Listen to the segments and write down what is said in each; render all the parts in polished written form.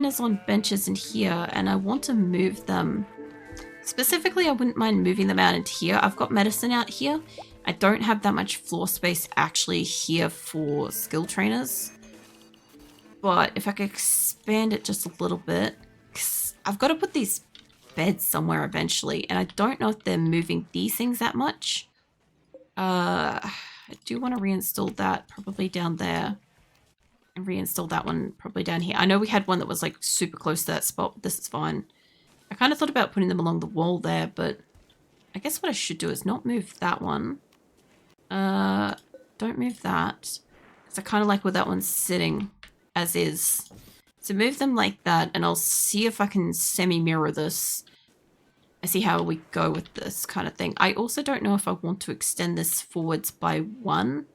Is on benches in here and I want to move them. Specifically, I wouldn't mind moving them out into here. I've got medicine out here. I don't have that much floor space actually here for skill trainers. But if I could expand it just a little bit, 'cause I've got to put these beds somewhere eventually, and I don't know if they're moving these things that much. I do want to reinstall that probably down there. And reinstall that one probably down here. I know we had one that was like super close to that spot. This is fine. I kind of thought about putting them along the wall there, but I guess what I should do is not move that one. Don't move that. Because I kind of like where that one's sitting as is. So move them like that, and I'll see if I can semi-mirror this. I see how we go with this kind of thing. I also don't know if I want to extend this forwards by 1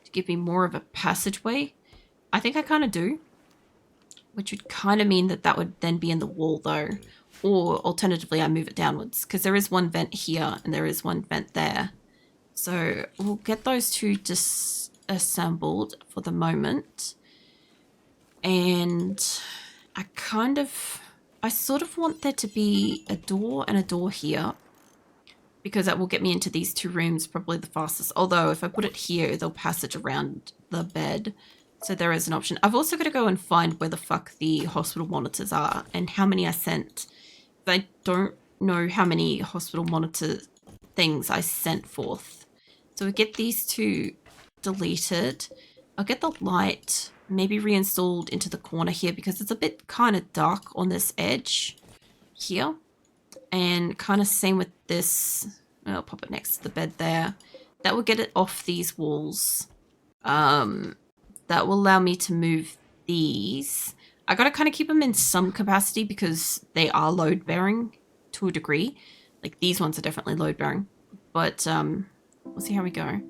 to give me more of a passageway. I think I kind of do, which would kind of mean that that would then be in the wall though, or alternatively I move it downwards because there is one vent here and there is one vent there. So we'll get those two disassembled for the moment. And I sort of want there to be a door and a door here because that will get me into these 2 rooms probably the fastest. Although if I put it here, they'll passage around the bed. So there is an option. I've also got to go and find where the fuck the hospital monitors are and how many I sent. I don't know how many hospital monitor things I sent forth. So we get these 2 deleted. I'll get the light maybe reinstalled into the corner here because it's a bit kind of dark on this edge here. And kind of same with this. I'll pop it next to the bed there. That will get it off these walls. That will allow me to move these. I gotta kind of keep them in some capacity because they are load bearing to a degree. Like these ones are definitely load bearing, but we'll see how we go.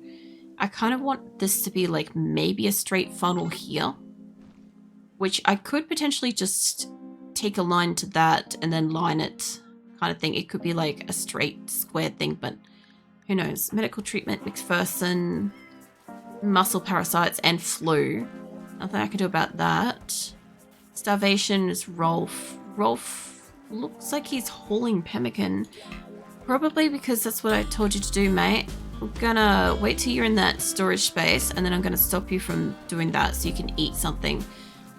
I kind of want this to be like maybe a straight funnel here, which I could potentially just take a line to that and then line it kind of thing. It could be like a straight square thing, but who knows? Medical treatment, McPherson, muscle parasites, and flu. Nothing I can do about that. Starvation is Rolf. Rolf looks like he's hauling pemmican. Probably because that's what I told you to do, mate. I'm gonna wait till you're in that storage space and then I'm gonna stop you from doing that so you can eat something.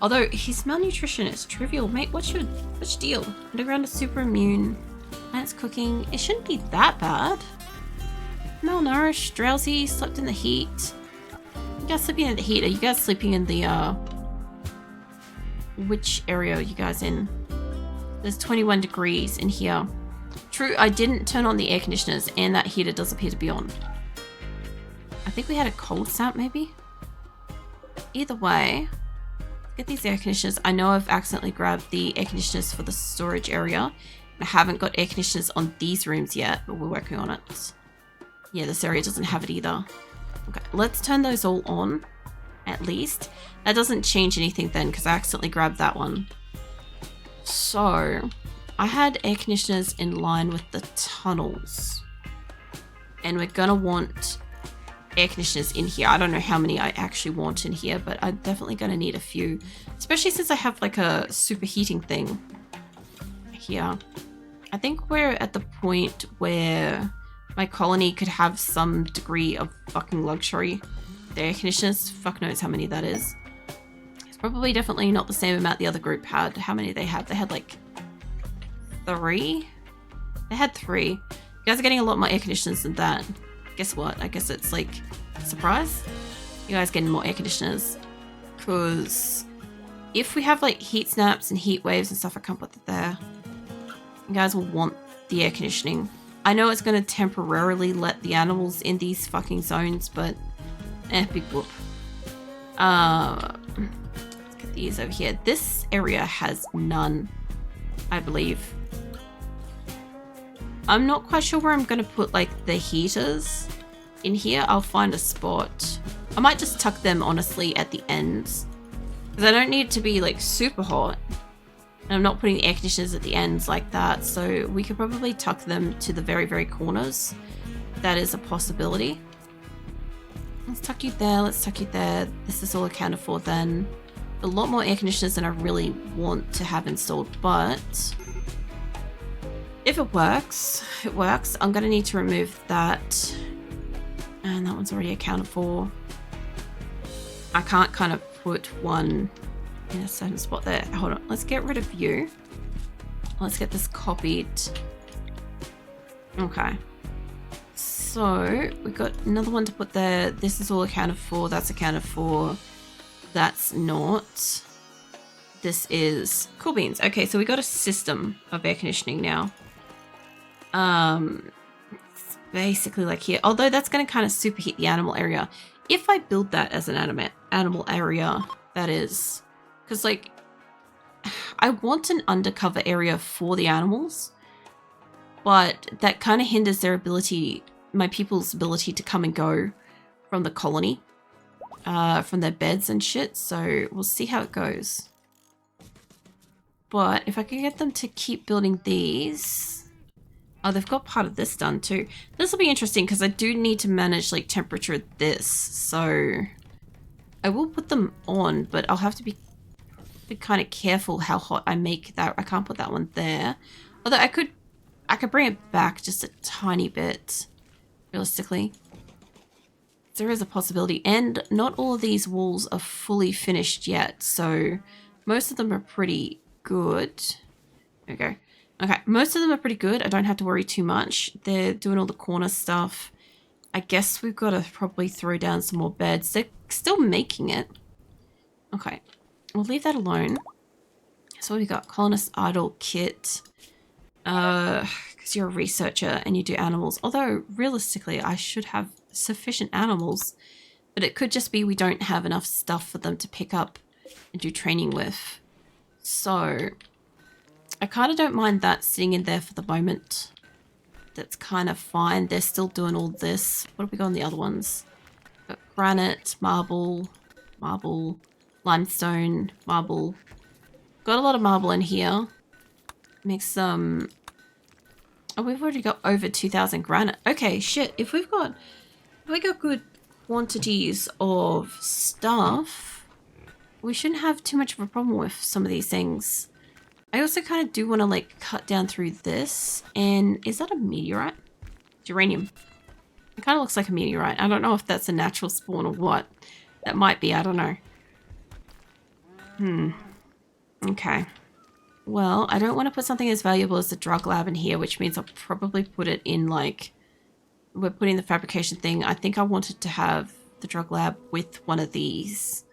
Although his malnutrition is trivial, mate. What's your deal? Underground is super immune. Plants cooking. It shouldn't be that bad. Malnourished, drowsy, slept in the heat. You guys sleeping in the heat? Are you guys sleeping in the, which area are you guys in? There's 21 degrees in here. True, I didn't turn on the air conditioners and that heater does appear to be on. I think we had a cold snap maybe? Either way, get these air conditioners. I know I've accidentally grabbed the air conditioners for the storage area. I haven't got air conditioners on these rooms yet, but we're working on it. Yeah, this area doesn't have it either. Okay, let's turn those all on, at least. That doesn't change anything then, because I accidentally grabbed that one. So, I had air conditioners in line with the tunnels. And we're gonna want air conditioners in here. I don't know how many I actually want in here, but I'm definitely gonna need a few. Especially since I have like a superheating thing here. I think we're at the point where my colony could have some degree of fucking luxury. The air conditioners, fuck knows how many that is. It's probably definitely not the same amount the other group had. How many they had? They had like 3? They had 3. You guys are getting a lot more air conditioners than that. Guess what? I guess it's like a surprise. You guys getting more air conditioners. Because if we have like heat snaps and heat waves and stuff, I can't put it there. You guys will want the air conditioning. I know it's going to temporarily let the animals in these fucking zones, but big whoop. Let's get these over here. This area has none, I believe. I'm not quite sure where I'm going to put like the heaters in here. I'll find a spot. I might just tuck them honestly at the ends because I don't need it to be like super hot. And I'm not putting the air conditioners at the ends like that, so we could probably tuck them to the very, very corners. That is a possibility. Let's tuck you there, let's tuck you there. This is all accounted for then. a lot more air conditioners than I really want to have installed, but if it works, it works. I'm gonna need to remove that. And that one's already accounted for. I can't kind of put one in a certain spot there. Hold on, let's get rid of you. Let's get this copied. Okay. So we've got another one to put there. This is all accounted for. That's accounted for. That's not. This is cool beans. Okay, so we got a system of air conditioning now. It's basically like here. Although that's going to kind of superheat the animal area. If I build that as an animal area, that is, because like I want an undercover area for the animals, but that kind of hinders their ability, my people's ability to come and go from the colony, from their beds and shit. So we'll see how it goes. But if I could get them to keep building these. Oh, they've got part of this done too. This will be interesting because I do need to manage like temperature of this. So I will put them on, but I'll have to be kind of careful how hot I make that. I can't put that one there. Although I could bring it back just a tiny bit, realistically. There is a possibility. And not all of these walls are fully finished yet. So most of them are pretty good. There we go. Okay, most of them are pretty good. I don't have to worry too much. They're doing all the corner stuff. I guess we've got to probably throw down some more beds. They're still making it. Okay, we'll leave that alone. So what we got? Colonist idle kit. Because you're a researcher and you do animals. Although, realistically, I should have sufficient animals. But it could just be we don't have enough stuff for them to pick up and do training with. So I kind of don't mind that sitting in there for the moment. That's kind of fine. They're still doing all this. What have we got on the other ones? Got granite, marble, limestone, marble. Got a lot of marble in here. Makes some... Oh, we've already got over 2,000 granite. Okay, shit. If we got good quantities of stuff, we shouldn't have too much of a problem with some of these things. I also kind of do want to like cut down through this. And is that a meteorite? Uranium. It kind of looks like a meteorite. I don't know if that's a natural spawn or what. That might be. I don't know. Okay. Well, I don't want to put something as valuable as the drug lab in here, which means I'll probably put it in like... We're putting the fabrication thing. I think I wanted to have the drug lab with one of these.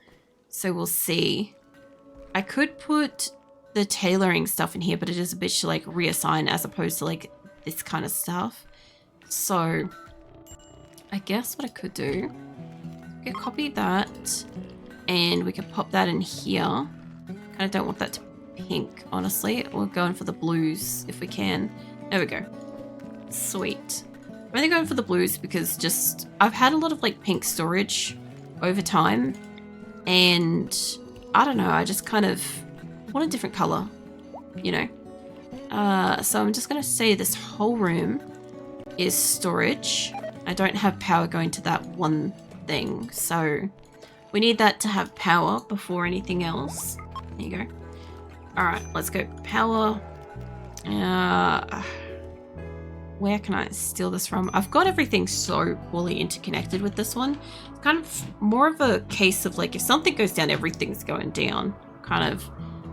So we'll see. I could put the tailoring stuff in here, but it is a bit to like reassign as opposed to like this kind of stuff. So I guess what I could do, I could copy that and we could pop that in here. Kind of don't want that to be pink, honestly. We're going for the blues if we can. There we go. Sweet. I'm only going for the blues because just I've had a lot of like pink storage over time and I don't know, I just kind of want a different color, you know. So I'm just going to say this whole room is storage. I don't have power going to that one thing, so we need that to have power before anything else. There you go. Alright, let's go. Power. Where can I steal this from? I've got everything so poorly interconnected with this one. It's kind of more of a case of like if something goes down, everything's going down. Kind of.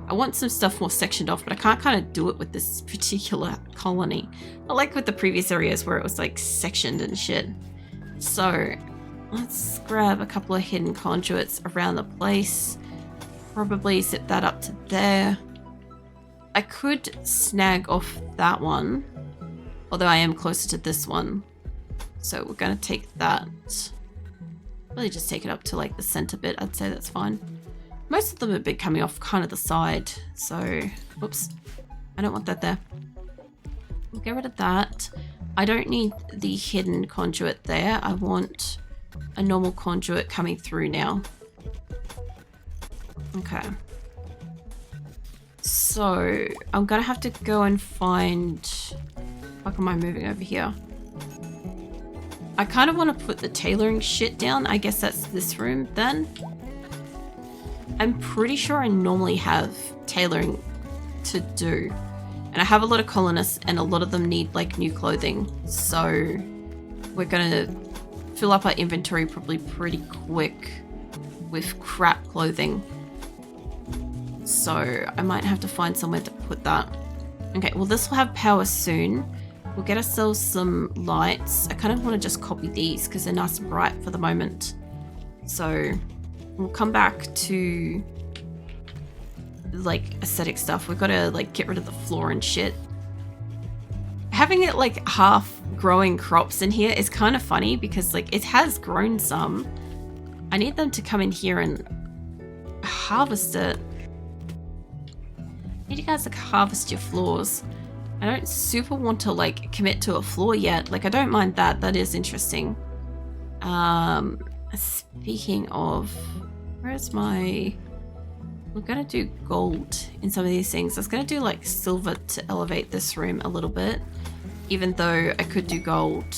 I want some stuff more sectioned off, but I can't kind of do it with this particular colony. Not like with the previous areas where it was like sectioned and shit. So let's grab a couple of hidden conduits around the place. Probably zip that up to there. I could snag off that one, although I am closer to this one. So we're going to take that. Really just take it up to like the center bit. I'd say that's fine. Most of them have been coming off kind of the side. So, whoops. I don't want that there. We'll get rid of that. I don't need the hidden conduit there. I want a normal conduit coming through now. Okay. So, I'm going to have to go and find... How am I moving over here? I kind of want to put the tailoring shit down. I guess that's this room then. I'm pretty sure I normally have tailoring to do. And I have a lot of colonists and a lot of them need like new clothing. So we're gonna fill up our inventory probably pretty quick with crap clothing. So I might have to find somewhere to put that. Okay, well this will have power soon. We'll get ourselves some lights. I kind of want to just copy these because they're nice and bright for the moment. So we'll come back to like aesthetic stuff. We've got to like get rid of the floor and shit. Having it like half growing crops in here is kind of funny because like it has grown some. I need them to come in here and harvest it. I need you guys to harvest your floors. I don't super want to like commit to a floor yet. Like I don't mind that. That is interesting. Speaking of, where's my... We're going to do gold in some of these things. I was going to do like silver to elevate this room a little bit. Even though I could do gold.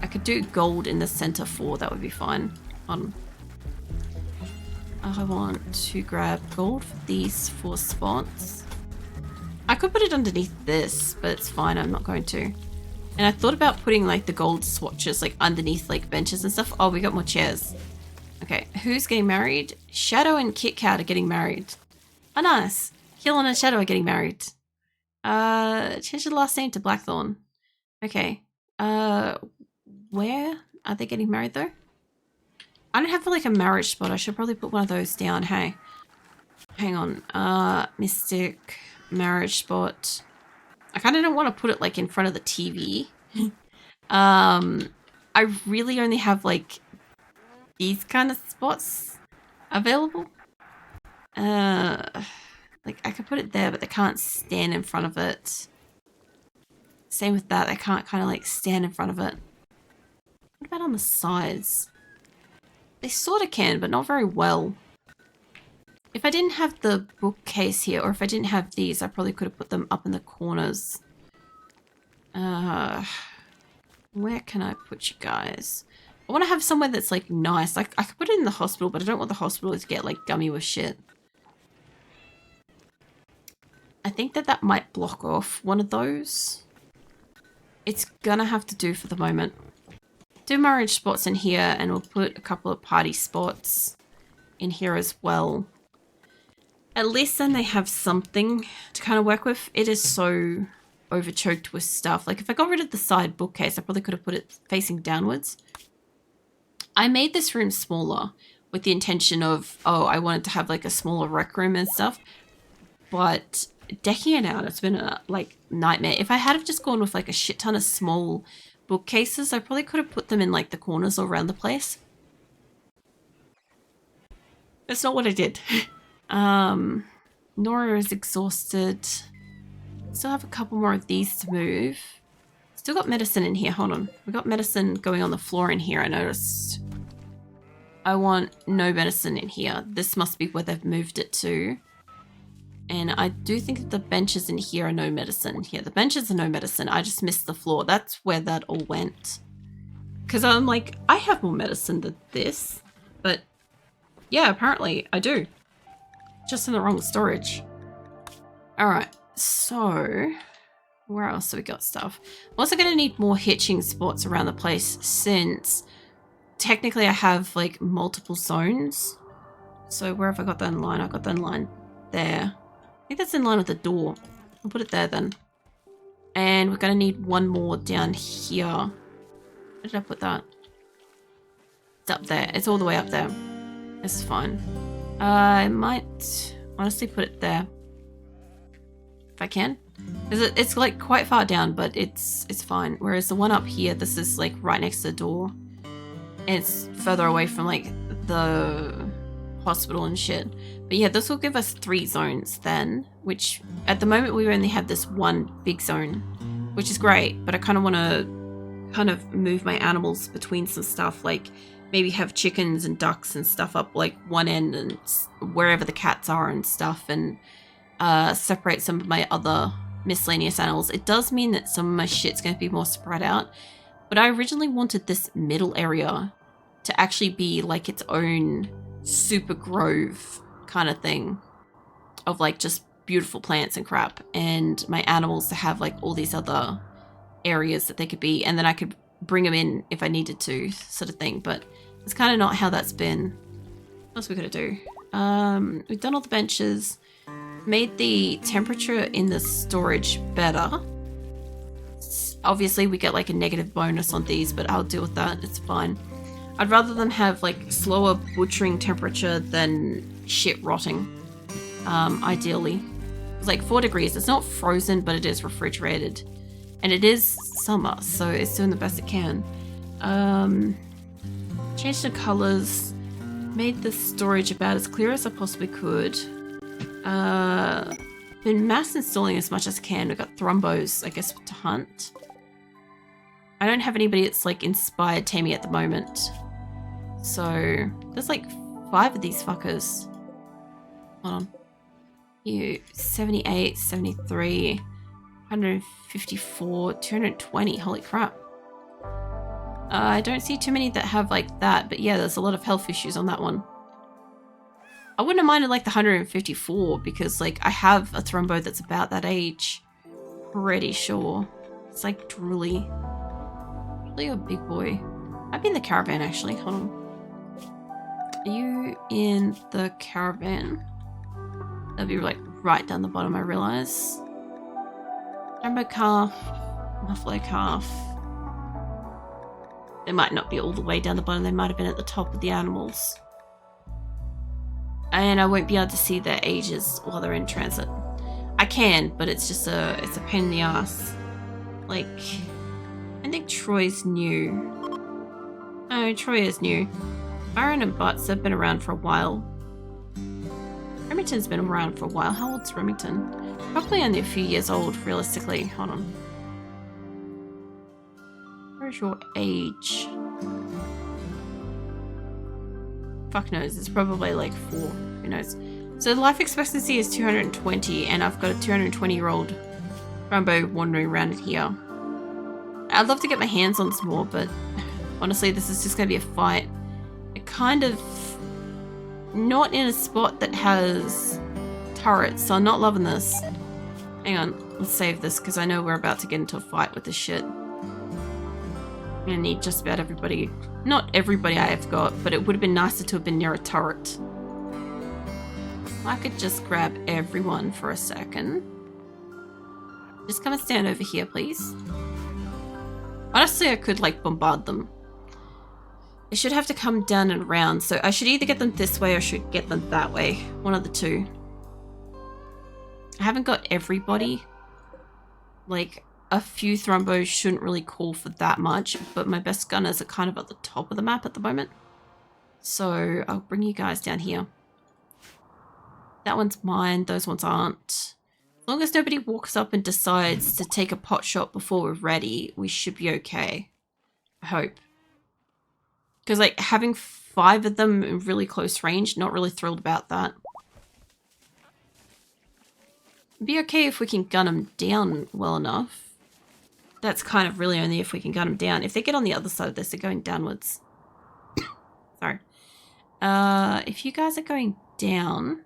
I could do gold in the center floor. That would be fine. I want to grab gold for these 4 spots. I could put it underneath this, but it's fine. I'm not going to. And I thought about putting like the gold swatches like underneath like benches and stuff. Oh, we got more chairs. Okay, who's getting married? Shadow and Kit Kat are getting married. Oh, nice. Helen and Shadow are getting married. Change the last name to Blackthorn. Okay. Where are they getting married though? I don't have like a marriage spot. I should probably put one of those down. Hey, hang on. Mystic marriage spot. I kind of don't want to put it like in front of the TV. I really only have like these kind of spots available. Like I could put it there, but they can't stand in front of it. Same with that. They can't kind of like stand in front of it. What about on the sides? They sort of can, but not very well. If I didn't have the bookcase here, or if I didn't have these, I probably could have put them up in the corners. Where can I put you guys? I want to have somewhere that's like nice. Like I could put it in the hospital, but I don't want the hospital to get like gummy with shit. I think that might block off one of those. It's gonna have to do for the moment. Do marriage spots in here, and we'll put a couple of party spots in here as well. At least then they have something to kind of work with. It is so overchoked with stuff. Like if I got rid of the side bookcase, I probably could have put it facing downwards. I made this room smaller with the intention of, oh, I wanted to have like a smaller rec room and stuff. But decking it out, it's been a like nightmare. If I had have just gone with like a shit ton of small bookcases, I probably could have put them in like the corners all around the place. That's not what I did. Nora is exhausted. Still have a couple more of these to move. Still got medicine in here. Hold on. We got medicine going on the floor in here, I noticed. I want no medicine in here. This must be where they've moved it to. And I do think that the benches in here are no medicine. Yeah, the benches are no medicine. I just missed the floor. That's where that all went. Because I'm like, I have more medicine than this. But yeah, apparently I do. Just in the wrong storage. Alright, so where else do we got stuff? I'm also going to need more hitching spots around the place since technically I have like multiple zones. So where have I got that in line? I got that in line there. I think that's in line with the door. I'll put it there then. And we're going to need one more down here. Where did I put that? It's up there. It's all the way up there. This is fine. I might honestly put it there. If I can. It's like quite far down, but it's fine. Whereas the one up here, this is like right next to the door. And it's further away from like the hospital and shit. But yeah, this will give us 3 zones then, which at the moment we only have this one big zone, which is great, but I kind of want to kind of move my animals between some stuff, like maybe have chickens and ducks and stuff up like one end and wherever the cats are and stuff, and separate some of my other miscellaneous animals. It does mean that some of my shit's going to be more spread out, but I originally wanted this middle area to actually be like its own super grove kind of thing of like just beautiful plants and crap, and my animals to have like all these other areas that they could be, and then I could bring them in if I needed to, sort of thing. But it's kind of not how that's been. What else we gotta do? We've done all the benches, made the temperature in the storage better. Obviously we get like a negative bonus on these, but I'll deal with that, it's fine. I'd rather them have like slower butchering temperature than shit rotting, ideally. It's like 4 degrees, it's not frozen, but it is refrigerated. And it is summer, so it's doing the best it can. Changed the colors, made the storage about as clear as I possibly could. Been mass installing as much as I can. We've got thrumbos, I guess, to hunt. I don't have anybody that's like inspired taming at the moment. So there's like 5 of these fuckers. Hold on. You 78, 73, 154, 220. Holy crap. I don't see too many that have like that, but yeah, there's a lot of health issues on that one. I wouldn't have minded like the 154 because like I have a thrumbo that's about that age. Pretty sure. It's like drooly. Really a big boy. I'd be in the caravan actually. Hold on. Are you in the caravan? That'll be like right down the bottom, I realize. Jumbo calf, muffalo calf. They might not be all the way down the bottom, they might have been at the top of the animals. And I won't be able to see their ages while they're in transit. I can, but it's just it's a pain in the ass. Like, I think Troy's new. Oh, Troy is new. Byron and Butts have been around for a while. Remington's been around for a while. How old's Remington? Probably only a few years old, realistically. Hold on. Where's your age? Fuck knows. It's probably like 4. Who knows? So the life expectancy is 220, and I've got a 220-year-old Rambo wandering around in here. I'd love to get my hands on some more, but honestly, this is just going to be a fight. It kind of not in a spot that has turrets, so I'm not loving this. Hang on, let's save this because I know we're about to get into a fight with this shit. I'm gonna need just about everybody. Not everybody I have got, but it would have been nicer to have been near a turret. I could just grab everyone for a second. Just come and stand over here, please. Honestly, I could like bombard them. I should have to come down and around, so I should either get them this way or I should get them that way. One of the two. I haven't got everybody. Like, a few thrumbos shouldn't really call for that much, but my best gunners are kind of at the top of the map at the moment. So I'll bring you guys down here. That one's mine, those ones aren't. As long as nobody walks up and decides to take a pot shot before we're ready, we should be okay. I hope. Because like having 5 of them in really close range, not really thrilled about that. It'd be okay if we can gun them down well enough. That's kind of really only if we can gun them down. If they get on the other side of this, they're going downwards. Sorry. If you guys are going down,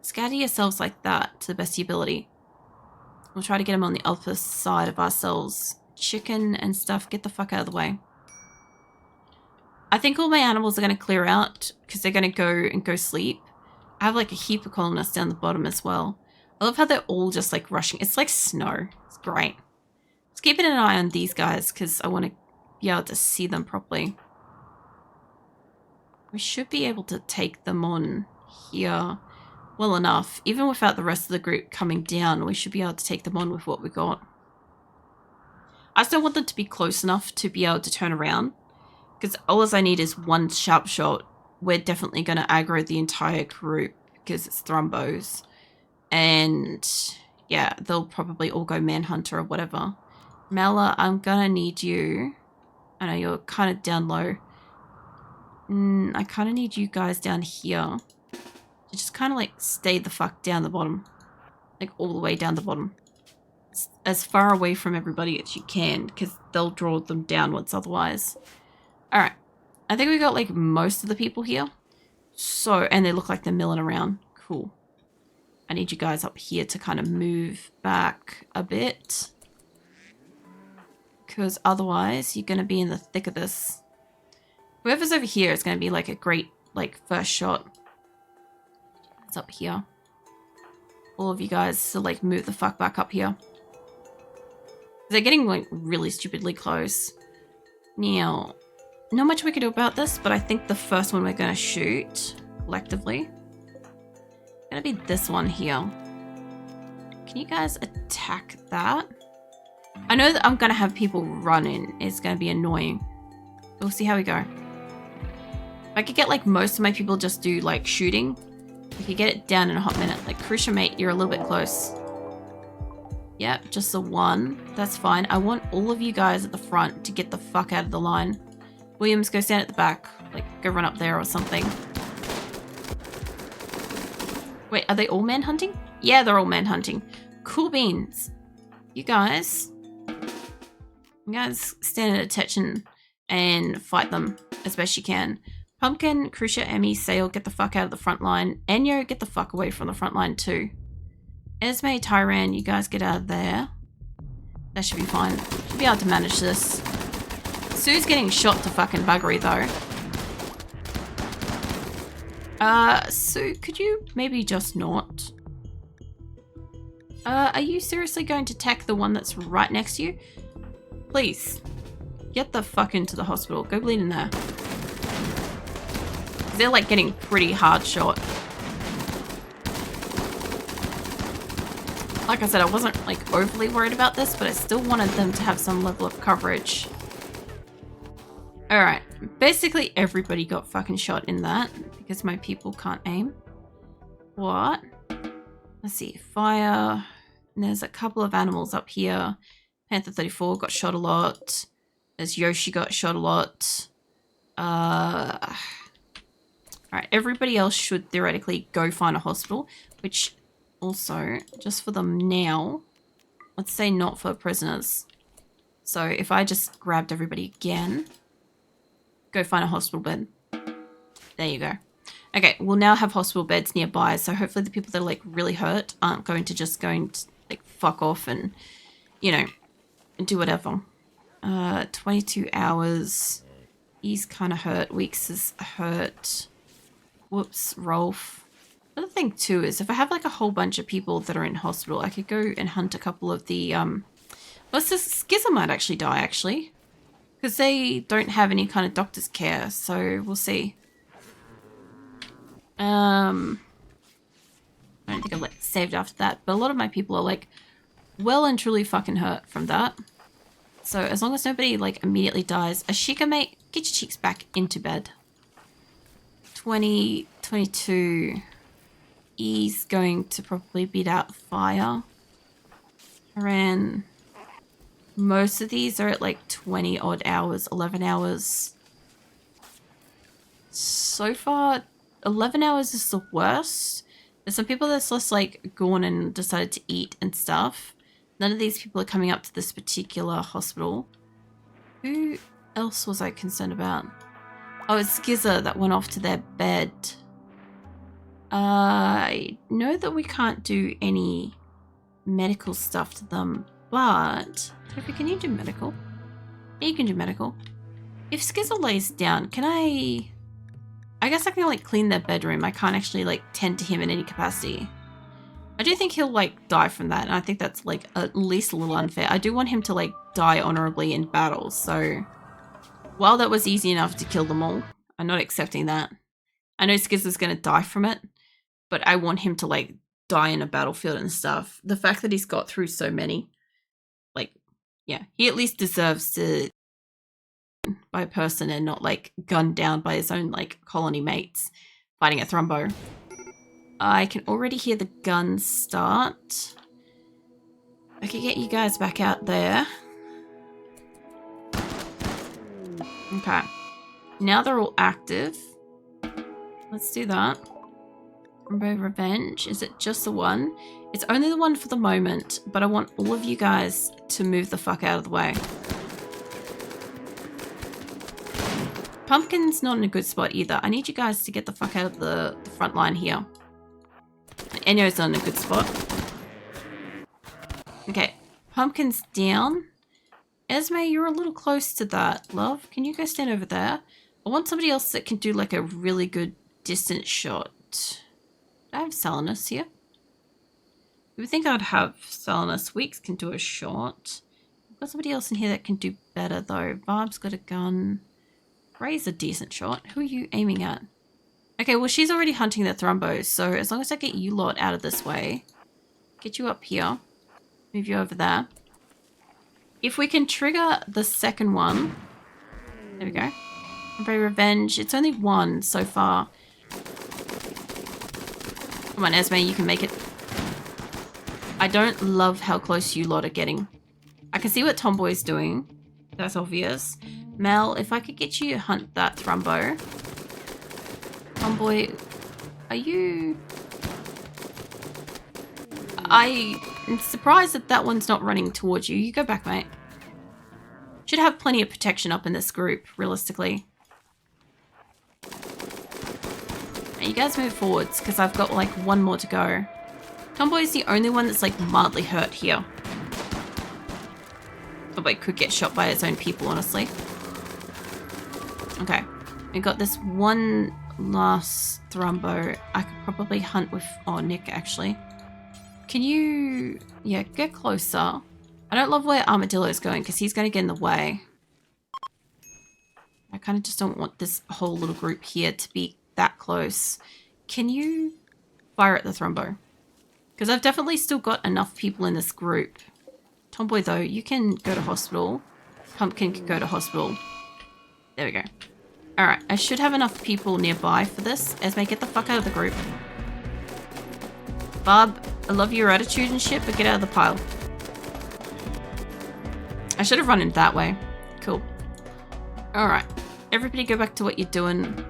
scatter yourselves like that to the best of your ability. We'll try to get them on the other side of ourselves. Chicken and stuff, get the fuck out of the way. I think all my animals are going to clear out because they're going to go sleep. I have like a heap of colonists down the bottom as well. I love how they're all just like rushing. It's like snow. It's great. Just keeping an eye on these guys because I want to be able to see them properly. We should be able to take them on here well enough. Even without the rest of the group coming down, we should be able to take them on with what we got. I still want them to be close enough to be able to turn around. Because all I need is one sharp shot. We're definitely going to aggro the entire group because it's thrumbos. And yeah, they'll probably all go manhunter or whatever. Mela, I'm going to need you. I know you're kind of down low. I kind of need you guys down here. To just kind of like stay the fuck down the bottom. Like all the way down the bottom. As far away from everybody as you can because they'll draw them downwards otherwise. Alright. I think we got like most of the people here. So, and they look like they're milling around. Cool. I need you guys up here to kind of move back a bit. Because otherwise, you're going to be in the thick of this. Whoever's over here is going to be like a great, like, first shot. It's up here. All of you guys to, like, move the fuck back up here. They're getting, like, really stupidly close. Now, not much we can do about this, but I think the first one we're going to shoot, collectively, going to be this one here. Can you guys attack that? I know that I'm going to have people run in. It's going to be annoying. We'll see how we go. If I could get, like, most of my people just do, like, shooting, we could get it down in a hot minute. Like, Crucial Mate, you're a little bit close. Yep, just the one. That's fine. I want all of you guys at the front to get the fuck out of the line. Williams, go stand at the back. Like, go run up there or something. Wait, are they all manhunting? Yeah, they're all manhunting. Cool beans. You guys stand at attention and fight them as best you can. Pumpkin, Crucia, Emmy, Sale, get the fuck out of the front line. Enyo, get the fuck away from the front line too. Esme, Tyran, you guys get out of there. That should be fine. Should be able to manage this. Sue's getting shot to fucking buggery though. Sue, could you maybe just not? Are you seriously going to attack the one that's right next to you? Please. Get the fuck into the hospital. Go bleed in there. They're like getting pretty hard shot. Like I said, I wasn't like overly worried about this, but I still wanted them to have some level of coverage. Alright, basically everybody got fucking shot in that because my people can't aim. What? Let's see, fire. And there's a couple of animals up here. Panther 34 got shot a lot. There's Yoshi got shot a lot. Alright, everybody else should theoretically go find a hospital, which also, just for them now, let's say not for prisoners. So if I just grabbed everybody again, go find a hospital bed. There you go. Okay, we'll now have hospital beds nearby, so hopefully the people that are like really hurt aren't going to like fuck off and, you know, do whatever. 22 hours. He's kind of hurt. Weeks is hurt. Whoops, Rolf. Another thing too is if I have like a whole bunch of people that are in hospital, I could go and hunt a couple of the, what's this? Skizzer might actually die actually. Because they don't have any kind of doctor's care, so we'll see. I don't think I've like saved after that, but a lot of my people are like well and truly fucking hurt from that. So as long as nobody like immediately dies, Ashika mate, get your cheeks back into bed. 20, 22. He's going to probably beat out fire. Aran. Most of these are at like 20 odd hours, 11 hours. So far, 11 hours is the worst. There's some people that's just like gone and decided to eat and stuff. None of these people are coming up to this particular hospital. Who else was I concerned about? Oh, it's Skizzer that went off to their bed. I know that we can't do any medical stuff to them, but... Toby, can you do medical? Yeah, you can do medical. If Skizzer lays down, can I guess I can like clean their bedroom. I can't actually like tend to him in any capacity. I do think he'll like die from that, and I think that's like at least a little unfair. I do want him to like die honorably in battle, so while that was easy enough to kill them all, I'm not accepting that. I know Skizzer's gonna die from it, but I want him to like die in a battlefield and stuff. The fact that he's got through so many, like, yeah, he at least deserves to by a person and not like gunned down by his own like colony mates fighting a Thrumbo. I can already hear the guns start. I can get you guys back out there. Okay. Now they're all active. Let's do that. Rainbow Revenge. Is it just the one? It's only the one for the moment, but I want all of you guys to move the fuck out of the way. Pumpkin's not in a good spot either. I need you guys to get the fuck out of the front line here. Enyo's not in a good spot. Okay, Pumpkin's down. Esme, you're a little close to that, love. Can you go stand over there? I want somebody else that can do like a really good distance shot. I have Salinus here. You would think I'd have Salinus. Weeks can do a shot. I've got somebody else in here that can do better though. Barb's got a gun. Ray's a decent shot. Who are you aiming at? Okay, well she's already hunting the Thrumbos, so as long as I get you lot out of this way, get you up here, move you over there. If we can trigger the second one, there we go. By revenge, it's only one so far. Come on, Esme, you can make it. I don't love how close you lot are getting. I can see what Tomboy's doing. That's obvious. Mel, if I could get you to hunt that Thrumbo. Tomboy, are you... I'm surprised that that one's not running towards you. You go back, mate. Should have plenty of protection up in this group, realistically. You guys move forwards, because I've got like one more to go. Tomboy's the only one that's like mildly hurt here. Tomboy could get shot by his own people, honestly. Okay. We got this one last Thrumbo. I could probably hunt with... Oh, Nick, actually. Can you... Yeah, get closer. I don't love where Armadillo's going, because he's going to get in the way. I kind of just don't want this whole little group here to be that close. Can you fire at the Thrumbo? Because I've definitely still got enough people in this group. Tomboy, though, you can go to hospital. Pumpkin can go to hospital. There we go. Alright, I should have enough people nearby for this. Esme, get the fuck out of the group. Barb, I love your attitude and shit, but get out of the pile. I should have run in that way. Cool. Alright. Everybody go back to what you're doing.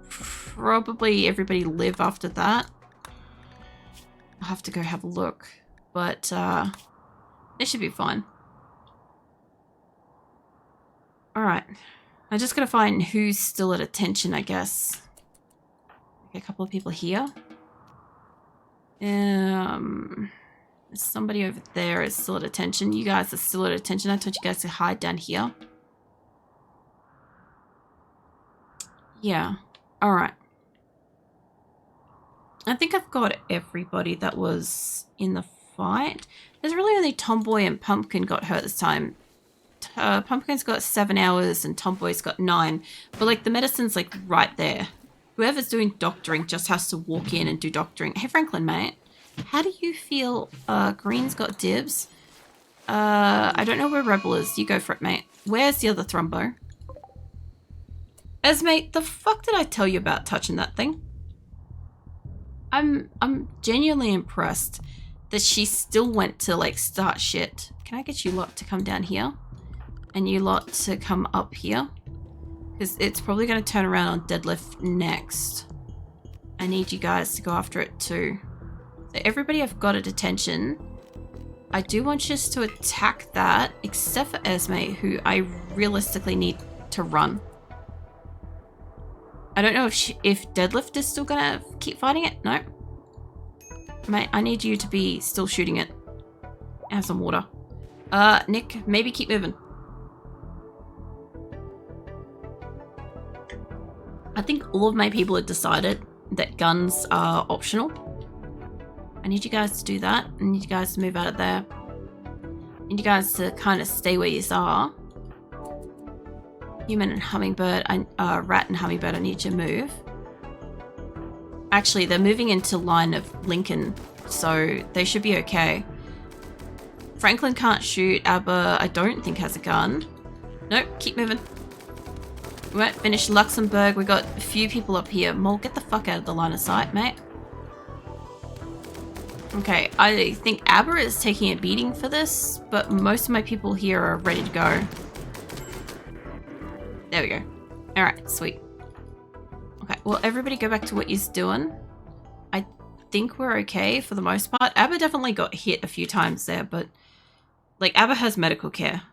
Probably everybody live after that. I'll have to go have a look. But, it should be fine. Alright. I just gotta find who's still at attention, I guess. Okay, a couple of people here. Somebody over there is still at attention. You guys are still at attention. I told you guys to hide down here. Yeah. Alright. I think I've got everybody that was in the fight. There's really only Tomboy and Pumpkin got hurt this time. Pumpkin's got 7 hours and Tomboy's got 9. But like the medicine's like right there. Whoever's doing doctoring just has to walk in and do doctoring. Hey Franklin, mate. How do you feel? Green's got dibs. I don't know where Rebel is. You go for it, mate. Where's the other Thrumbo? Esme, the fuck did I tell you about touching that thing? I'm genuinely impressed that she still went to like start shit. Can I get you lot to come down here? And you lot to come up here? Because it's probably going to turn around on deadlift next. I need you guys to go after it too. So everybody I've got at attention. I do want you to attack that, except for Esme, who I realistically need to run. I don't know if deadlift is still gonna keep fighting it. No. Mate, I need you to be still shooting it. Have some water. Nick, maybe keep moving. I think all of my people have decided that guns are optional. I need you guys to do that. I need you guys to move out of there. I need you guys to kind of stay where you are. Human and hummingbird, rat and hummingbird, I need you to move. Actually, they're moving into line of Lincoln, so they should be okay. Franklin can't shoot. Abba, I don't think has a gun. Nope, keep moving. We won't finish Luxembourg. We got a few people up here. Mole, get the fuck out of the line of sight, mate. Okay, I think Abba is taking a beating for this, but most of my people here are ready to go. There we go. Alright, sweet. Okay, well, everybody go back to what you're doing. I think we're okay for the most part. Abba definitely got hit a few times there, but like Abba has medical care.